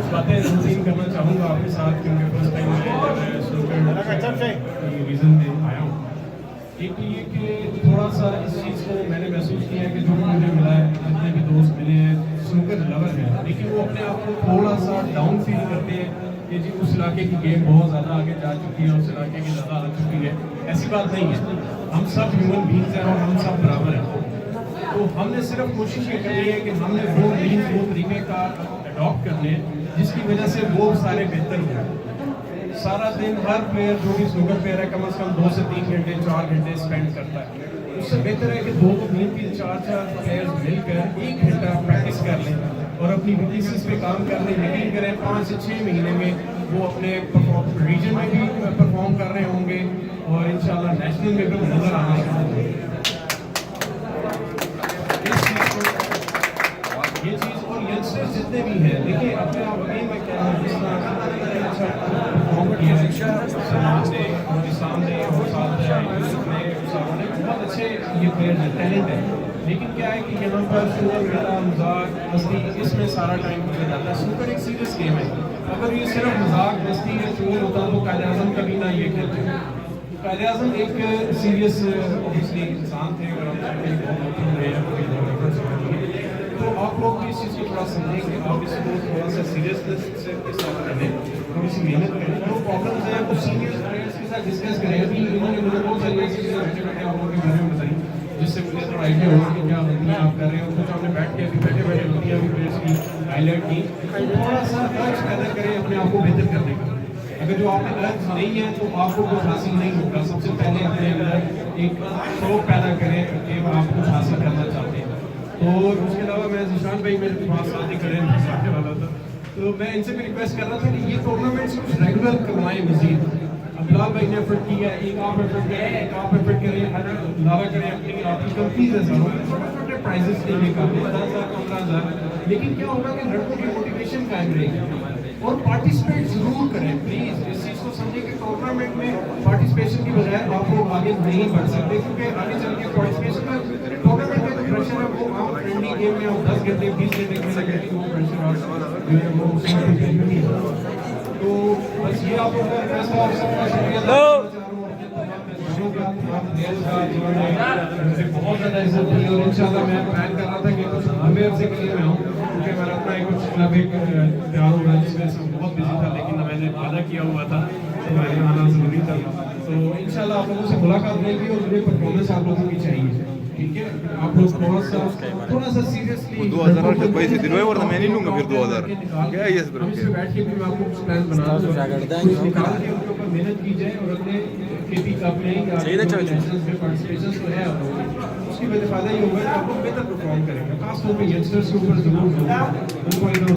कुछ बातें तनसीम करना चाहूँगा आपके साथ, क्योंकि फर्स्ट टाइम मैं स्नूकर रीज़न पे आया हूँ। एक तो ये कि थोड़ा सा इस चीज़ को मैंने महसूस किया है कि जो भी मुझे मिला है, जितने भी दोस्त मिले हैं स्नूकर लवर हैं, लेकिन वो अपने आप को थोड़ा सा डाउन फील करते हैं कि जी उस इलाके की गेम बहुत ज़्यादा आगे जा चुकी है, उस इलाके की ज़्यादा आ चुकी है। ऐसी बात नहीं है, हम सब ह्यूमन बींग्स हैं और हम सब बराबर हैं। तो हमने सिर्फ कोशिश ये करनी है कि हमने वो मीन्स वो तरीके का अडॉप्ट करने जिसकी वजह से वो सारे बेहतर हों। सारा दिन हर प्लेयर जो भी स्नूकर प्लेयर है कम से कम 2 से 3 घंटे 4 घंटे स्पेंड करता है। उससे बेहतर है कि 2 तो 3 4 प्लेयर्स मिलकर 1 घंटा प्रैक्टिस कर लें और अपनी वीकनेसेस पे काम कर लें। यकीन करें 5 से 6 महीने में वो अपने रीजन में भी परफॉर्म कर रहे होंगे और इंशाल्लाह नेशनल में भी नजर आना शुरू होंगे। ये चीज़ और यंगस्टर्स जितने भी हैं, देखिए अपने आप अगेन मैं कह रहा हूँ जिस तरह अच्छा परफॉर्म किया है सलमान ने और इस्लाम ने और साथ ने बहुत अच्छे ये प्लेयर्स हैं, टैलेंट है। लेकिन क्या है कि यहाँ पर शोर मेरा मजाक मस्ती इसमें सारा टाइम गुजर जाता है। स्नूकर एक सीरियस गेम है, अगर ये सिर्फ मजाक मस्ती या शोर होता तो कायदे आज़म कभी ना ये खेलते। कायदे आज़म एक सीरियस ऑब्वियसली इंसान थे और तो आप लोग भी इस चीज़ को थोड़ा समझें कि आप इसको थोड़ा सा सीरियसनेस से साथ करें, थोड़ी सी मेहनत करें। जो प्रॉब्लम्स हैं वो सीनियर प्लेयर्स के साथ डिस्कस करें। अभी इन्होंने मुझे बहुत सारी ऐसी चीज़ें बैठे बैठे आप लोगों के बारे में बताई जिससे मुझे थोड़ा आइडिया होगा कि क्या गलतियाँ आप कर रहे हो। कुछ आपने बैठ के अभी बैठे बैठे गलतियाँ भी प्लेयर्स की हाईलाइट की, थोड़ा सा अर्ज पैदा करें अपने आप को बेहतर करने का। अगर जो आप में अर्ज नहीं है तो आपको कुछ हासिल नहीं होगा। सबसे पहले अपने अंदर एक शौक पैदा करें कि आप कुछ हासिल करना चाहते हैं। तो उसके अलावा मैं जिशान भाई मेरे पास साथ ही खड़े सामने वाला था, तो मैं इनसे भी रिक्वेस्ट कर रहा था कि ये टूर्नामेंट्स कुछ रेगुलर करवाएं मजीद। अब बिलाल भाई ने एफर्ट किया, एक आप एफर्ट करें, एक आप एफर्ट करें, लावा करें अपनी आपकी कंपनीज है छोटे छोटे प्राइजेस के लिए 10,000 15,000, लेकिन क्या होगा कि लड़कों की मोटिवेशन कायम रहेगी और पार्टिसिपेट जरूर करें। प्लीज इस चीज़ को समझिए कि टूर्नामेंट में पार्टिसिपेशन की बजाय आप लोग आगे नहीं बढ़ सकते, क्योंकि आगे चल के पार्टिसिपेशन में टूर्नामेंट में जो प्रेशर है वो आप फ्रेंडली गेम में आप 10 घंटे 20 घंटे खेल सकते हैं, वो प्रेशर आप जो है वो नहीं है। तो बस ये आप लोगों का रिक्वेस्ट है, आप सबका शुक्रिया मुझे बहुत ज़्यादा इज्जत दी और इंशाल्लाह मैं प्लान कर रहा था कि कुछ लंबे अरसे के लिए मैं आऊँ, क्योंकि मेरा अपना एक कुछ क्लब एक तैयार हो रहा है जिसमें से बहुत बिजी था, लेकिन मैंने वादा किया हुआ था तो मैंने आना ज़रूरी था। तो इंशाल्लाह आप लोगों से मुलाकात रहेगी और मुझे परफॉर्मेंस आप लोगों की चाहिए, ठीक है? आप लोग थोड़ा सा सीरियसली 2000 के पैसे दिलवाए वरना मैं नहीं लूंगा फिर 2000 क्या है इस हम इसमें बैठ के भी मैं आपको कुछ प्लान बना दूंगा, निकाल के उनके ऊपर मेहनत की जाए और अपने केपी कप में या नेशनल्स में पार्टिसिपेशन तो है आप लोगों उसकी वजह फायदा ये होगा कि आप लोग बेहतर परफॉर्म करेंगे। खासतौर पर यंगस्टर्स के ऊपर जरूर उनको इधर